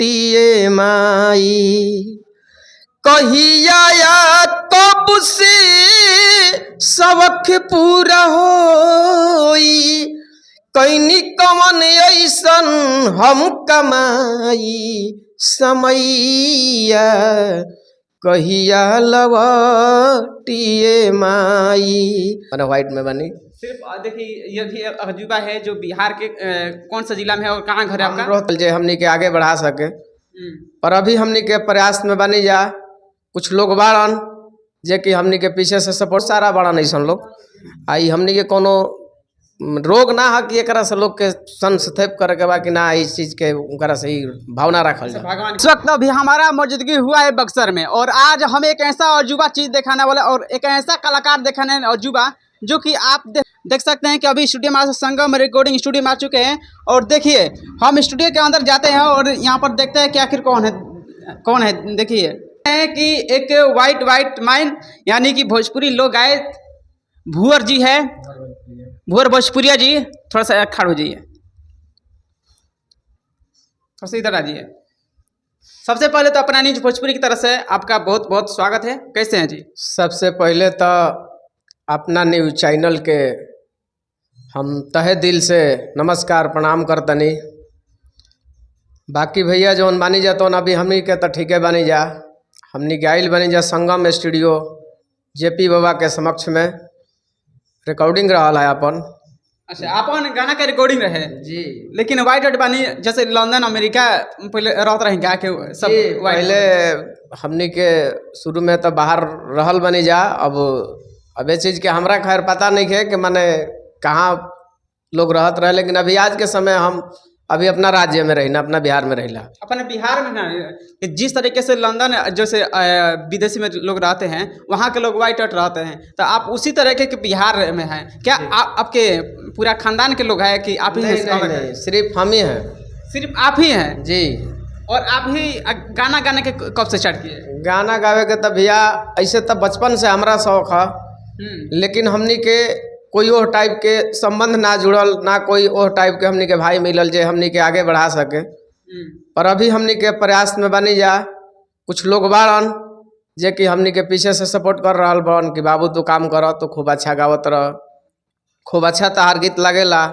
लवटिए माई। कहिया कब से सबक पूरा होई, कैनी कमन ऐसन हम कमाई समैया, कहिया लवटिए माई। मैंने व्हाइट में बनी। सिर्फ देखिए ये भी एक अजूबा है जो बिहार के कौन सा जिला में है और कहाँ घर है आपका? रोहतल जे हमनी के आगे बढ़ा सके, पर अभी हमनी के प्रयास में बनी जा। कुछ लोग बाड़न जे कि हमनी के पीछे से सपोर्ट सारा बड़ा नहीं सन लोग आई। हमनी के कोनो रोग ना है कि एकरा से लोग के संस्थेप करे के बा कि ना इस चीज के उनकरा से ही भावना रखल जाए। भगवान इस वक्त अभी हमारा मौजूदगी हुआ है बक्सर में और आज हम एक ऐसा अजूबा चीज दिखाने वाले और एक ऐसा कलाकार दिखाने अजूबा जो कि आप देख सकते हैं कि अभी स्टूडियो में संगम रिकॉर्डिंग स्टूडियो में आ चुके हैं। और देखिए हम स्टूडियो के अंदर जाते हैं और यहाँ पर देखते हैं कि आखिर कौन है। देखिए कि एक वाइट माइन यानी कि भोजपुरी लोक गायक भूअर जी है, भूअर भोजपुरिया जी। थोड़ा सा खड़ हो जाइए, थोड़ा सा इधर आ जाइए। सबसे पहले तो अपना न्यूज भोजपुरी की तरफ से आपका बहुत बहुत स्वागत है। कैसे हैं जी? सबसे पहले तो अपना न्यूज चैनल के हम तहे दिल से नमस्कार प्रणाम करतनी। बाकी भैया जौन बानी जा तो अभी हमनी के तो ठीके बानी जा। हमनी के आइल बनी जा संगम स्टूडियो जेपी बाबा के समक्ष में रिकॉर्डिंग रहा है अपन। अच्छा, अपन गाना का रिकॉर्डिंग रहे जी, लेकिन वाइट बानी जैसे लंदन अमेरिका पहले रहते रहे क्या के सब पहले हमनी के शुरू में तो बाहर रहल बनी जा। अब ये चीज़ के हमरा खैर पता नहीं है कि माने कहाँ लोग रहत रहे, लेकिन अभी आज के समय हम अभी अपना राज्य में रहिना, अपना बिहार में रहिला। अपने बिहार में ना जिस तरीके से लंदन जैसे विदेशी में लोग रहते हैं वहाँ के लोग वाइट रहते हैं, तो आप उसी तरीके के बिहार में हैं क्या? आपके पूरा खानदान के लोग हैं कि आप ही? नहीं, सिर्फ हम ही हैं। सिर्फ आप ही हैं जी। और आप ही गाना गाने के कब से स्टार्ट किए? गाना गावे के तब भैया ऐसे तब बचपन से हमरा शौक है, लेकिन हमनी के कोई ओह टाइप के संबंध ना जुड़ल, ना कोई ओह टाइप के हमनी के भाई मिलल जे हमनी के आगे बढ़ा सके। पर अभी हमनी के प्रयास में बनी जा। कुछ लोग बाड़न जे कि हमनी के पीछे से सपोर्ट कर रहा बन कि बाबू तू काम कर, तो खूब अच्छा गावत रह, खूब अच्छा तहार गीत लगेला।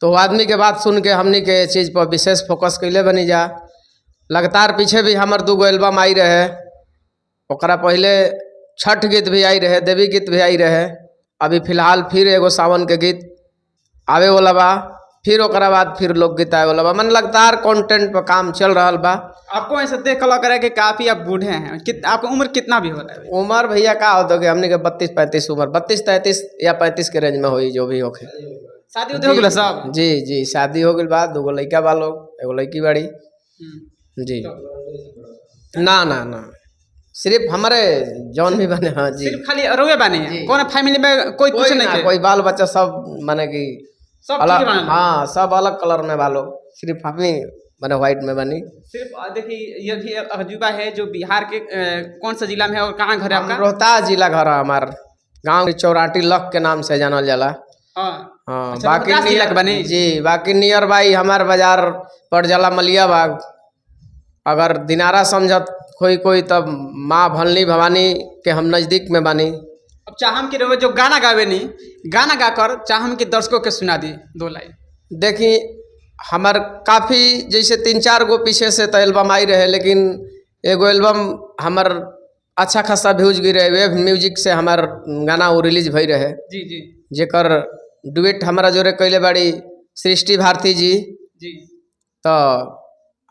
तो आदमी के बात सुन के हमनी के चीज़ पर विशेष फोकस कैले बनी जा। लगातार पीछे भी हमार 2 एल्बम आई रहे, ओकरा पहले छठ गीत भी आई रहे, देवी गीत भी आई रहे। अभी फिलहाल फिर एगो सावन के गीत आवे वाला बा, फिर ओकरा बाद फिर लोकगीत आवे वाला बा। मन लगातार कंटेंट पर काम चल रहा बा। आपको ऐसा देख लग रहा है कि काफ़ी आप बूढ़े हैं। आपका उम्र कितना भी हो रहा है? उम्र भैया का होता है हमने के 32-35 उम्र, 32-33 या 35 के रेंज में होई जो भी होखे। शादी हो गया सब? जी, शादी हो गई बा, 2 लड़का बा लोग, एगो लड़की बाड़ी। जी ना सिर्फ हमारे जौन भी बने। हाँ जी, सिर्फ खाली अरुए बने हैं? कौन फैमिली में कोई कुछ नहीं? कोई बाल बच्चा सब माने कि सब अलग, हाँ सब अलग कलर में बालो। सिर्फ हम ही मैंने व्हाइट में बनी। सिर्फ देखिए ये भी एक अजूबा है जो बिहार के कौन सा जिला में है और कहाँ घर है आपका? रोहतास जिला घर है हमार। गाँव चौराटी लक के नाम से जानल जाला। हाँ, बाकी जी बाकी नियर बाई हमार बाजार पड़ जाला मलिया बाग। अगर दिनारा समझत कोई तब माँ भलनी भवानी के हम नज़दीक में बानी। अब चाहम कि जो गाना गावे नहीं, गाना गाकर चाहम कि दर्शकों के सुना दी 2 लाइन। देखी हमार काफ़ी जैसे 3-4 गो पीछे से तो एल्बम आई रहे, लेकिन एगो एल्बम हमार अच्छा खासा व्यूज गिरे, वेब म्यूजिक से हमार गाना वो रिलीज भई रहे। जी जेकर डुएट हमारा जोरे कैले बाड़ी सृष्टि भारती जी। तो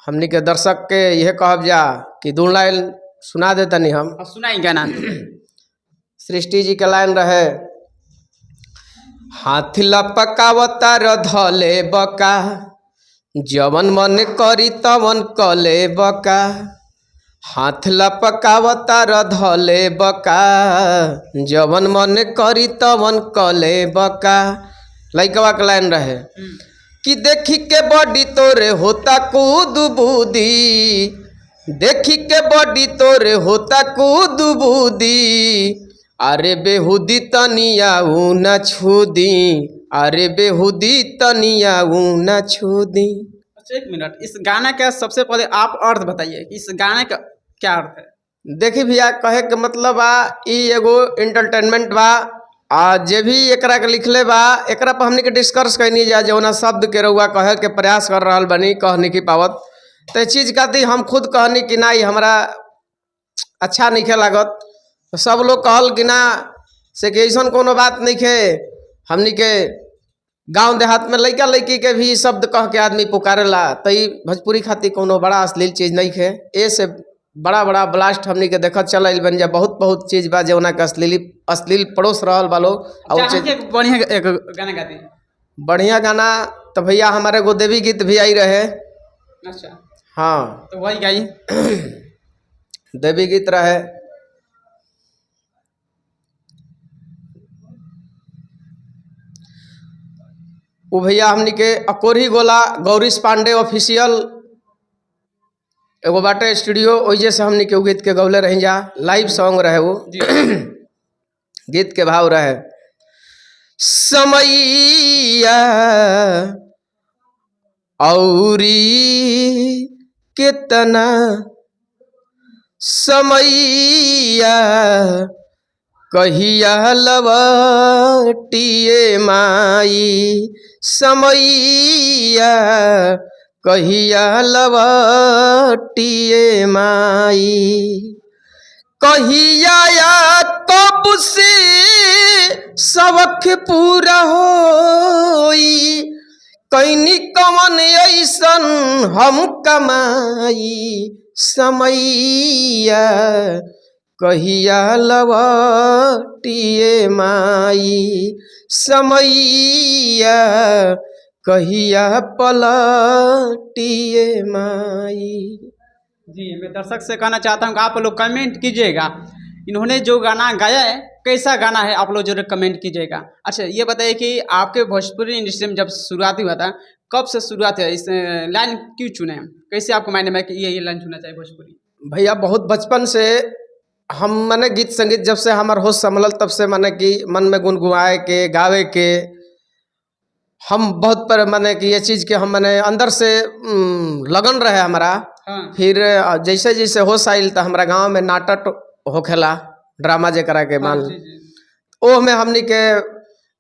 हमनी के दर्शक के यह कहब जा कि 2 लाइन सुना दे तनी हम। सुनाई गाना। सृष्टि जी के लाइन रहे, हाथ लपकावता धले बका, जवन मन करी तवन कले बका। हाथ लपकावता धले बका, जवन मन करी तवन कले बका। लइकवा के लाइन रहे कि देखी के बॉडी तोरे होता कूद बूदी, देखी के बॉडी तोरे होता कूद बूदी। अरे बेहुदी तनिया ऊ न छूदी, अरे बेहुदी तनिया ऊ न छूदी। अच्छा, एक मिनट, इस गाने का सबसे पहले आप अर्थ बताइए कि इस गाने का क्या अर्थ है। देखी भैया, कहे के मतलब बा ई एगो इंटरटेनमेंट बा। जे भी एकरा के लिखले बा, एकरा पर हमनी के डिस्कस कैनी जा, जौना शब्द के रउआ कहे के प्रयास कर रहल बनी, कह नहीं पावत। तो चीज खातिर हम खुद कहनी कि ना, ई हमरा अच्छा नहीं लागत। तो सब लोग कहल कि ना से कि ऐसा कोनो बात नहीं खे, हमनी के गांव देहात में लड़का लड़की के भी शब्द कह के आदमी पुकारेला, तो ई भोजपुरी खातिर कोनो बड़ा अश्लील चीज नहीं खे। ए से बड़ा बड़ा ब्लास्ट हमनी के देखत चल बन जा, बहुत बहुत चीज बा जौना के अश्लील पड़ोस रहल बा लोग। और एक बढ़िया एक गाना गा दी। बढ़िया गाना तो भैया हमारे गो देवी गीत भी आई रहे। अच्छा, हाँ, तो वही गाई। देवी गीत रहे। वो भैया हमनी के अकोरी गोला गौरीश पांडे ऑफिशियल एगो बाटे स्टूडियो, ओइजे से हमनी के उ गीत के गौले रही जा। लाइव सॉन्ग रहे वो। गीत के भाव रहे, समैया औरी कितना समैया कहिया लवटिए माई, समैया कहिया लवटिए माई, कहिया या कब से सबक पूरा होई, कैनी कमन ऐसन हम कमाई, समैया कहिया लवटिए माई, समैया कहिया पलटिए माई। जी, मैं दर्शक से कहना चाहता हूँ कि आप लोग कमेंट कीजिएगा, इन्होंने जो गाना गाया है कैसा गाना है, आप लोग जरूर कमेंट कीजिएगा। अच्छा, ये बताइए कि आपके भोजपुरी इंडस्ट्री में जब शुरुआत हुआ था, कब से शुरुआत है, इस लाइन क्यों चुने, कैसे आपको माइंड में कि ये लाइन चुनना चाहिए भोजपुरी? भैया बहुत बचपन से हम मने गीत संगीत जब से हमार होश संभलल तब से मने कि मन में गुनगुनाए के गावे के हम बहुत पर मने कि ये चीज़ के हम मने अंदर से लगन रहे हमारा। हाँ। फिर जैसे जैसे होश आइल तो हमारा गांव में नाटक होखेला, ड्रामा जे करा के मान ओह में हमनी के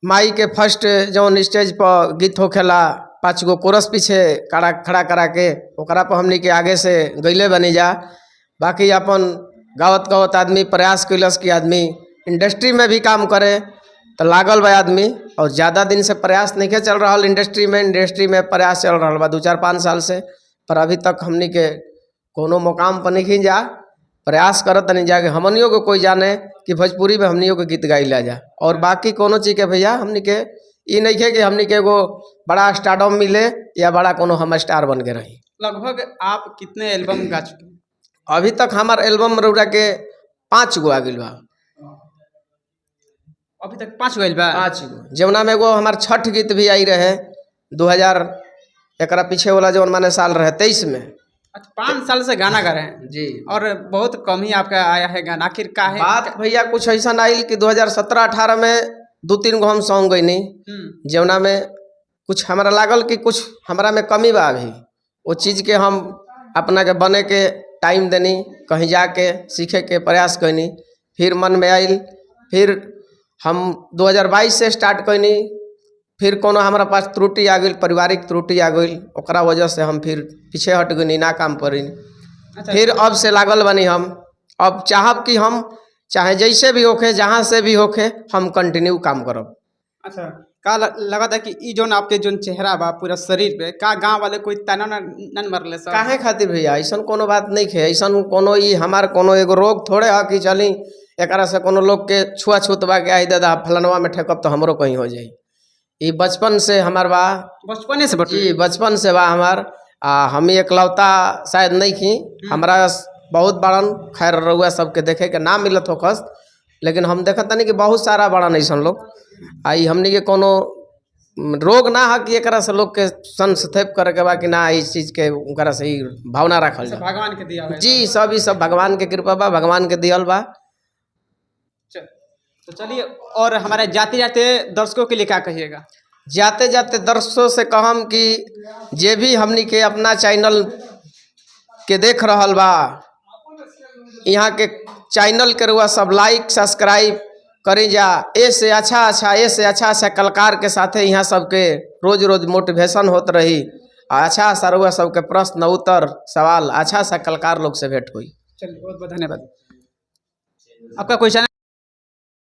माई के फर्स्ट जौन स्टेज पर गीत होखेला 5 गो कोरस पीछे खड़ा करा के ओकरा पर हमनी के आगे से गईले बनी जा। बाकी अपन गावत गावत आदमी प्रयास कैलस कि आदमी इंडस्ट्री में भी काम करे, तो लागल बा आदमी। और ज़्यादा दिन से प्रयास नहीं के चल रहा इंडस्ट्री में प्रयास चल रहा बा 2-4-5 साल से, पर अभी तक हमनी के कोनो मुकाम पर नहीं जा। प्रयास करत नहीं जाके हमनियों को कोई जाने कि भोजपुरी में हमनियों के गीत गाई ला जा। और बाकी कोनो चीज़ के भैया हमनी के ये नहीं है कि हमनी के एगो बड़ा स्टारडम मिले या बड़ा कोनो हम स्टार बन के रही। लगभग आप कितने एल्बम गा चुके हैं? अभी तक हमार एल्बम रउरा के 5 गो आ गइल बा। अभी तक 5 गो बा? 5 गो, जमुना में एगो हमार छठ गीत भी आई रहे 2000 एकरा पीछे वाला जौन माने साल रहे 23 में। अच्छा, 5 साल से गाना गा रहे हैं जी। और बहुत कम ही आपका आया है गाना, आखिर का है बात भैया कुछ ऐसा आइल कि 2017-18 में 2-3 गो हम सॉन्ग गईनी, जमुना में कुछ हमारा लागल कि कुछ हमारा में कमी बा। अभी वो चीज़ के हम अपना के बने के टाइम देनी, कहीं जाके सीखे के प्रयास कैनी। फिर मन में आइल, फिर हम 2022 से स्टार्ट कैनी। फिर कोनो हमारा पास त्रुटि आ गई, पारिवारिक त्रुटि आ गई, ओकरा वजह से हम फिर पीछे हट गई, ना काम करी। अच्छा, फिर अब से लागल बनी हम, अब चाहब कि हम चाहे जैसे भी होखे, जहाँ से भी होखे, हम कंटिन्यू काम करब। अच्छा, का लगा था कि ई जोन आपके जोन चेहरा बा पूरा शरीर पे, का गांव वाले कोई ताना न मरले सब? काहे खातिर भैया, ऐसा कोनो बात नहीं है। ऐसा कोनो ई हमार कोनो एगो रोग थोड़े है कि चली एकरा से कोनो लोग के छुआछूत बा के आई दादा फलनवा में ठेकब तो हमरो कहीं हो जाई। ये बचपन से हमार बा, बचपने से जी बचपन से बा हमार। हम एकलौता शायद नहीं की, हमारा बहुत बड़न, खैर रउआ सबके देखे के ना मिलत होखस, लेकिन हम देखत नहीं कि बहुत सारा बड़न ऐसन लोग। आई हमनी के कोनो रोग ना है कि एकरा से लोग के संस्थेप करे के बा कि ना इस चीज़ के उनकरा से ही भावना रखल जाए। भगवान के दिया है जी, सब ही सब भगवान के कृपा बा, भगवान के दियल बा। तो चलिए, और हमारे जाते जाते दर्शकों के लिए क्या कहिएगा? जाते जाते दर्शकों से कहम कि जे भी हमनी के अपना चैनल के देख रहल बा, यहाँ के चैनल के रुआ सब लाइक सब्सक्राइब करी जा। ऐसे अच्छा कलाकार के साथे यहाँ सबके रोज रोज मोटिवेशन होत रही। अच्छा सा रुआ सबके प्रश्न उत्तर सवाल अच्छा सा कलाकार लोग से भेंट हुई। चलिए बहुत बहुत धन्यवाद। आपका क्वेश्चन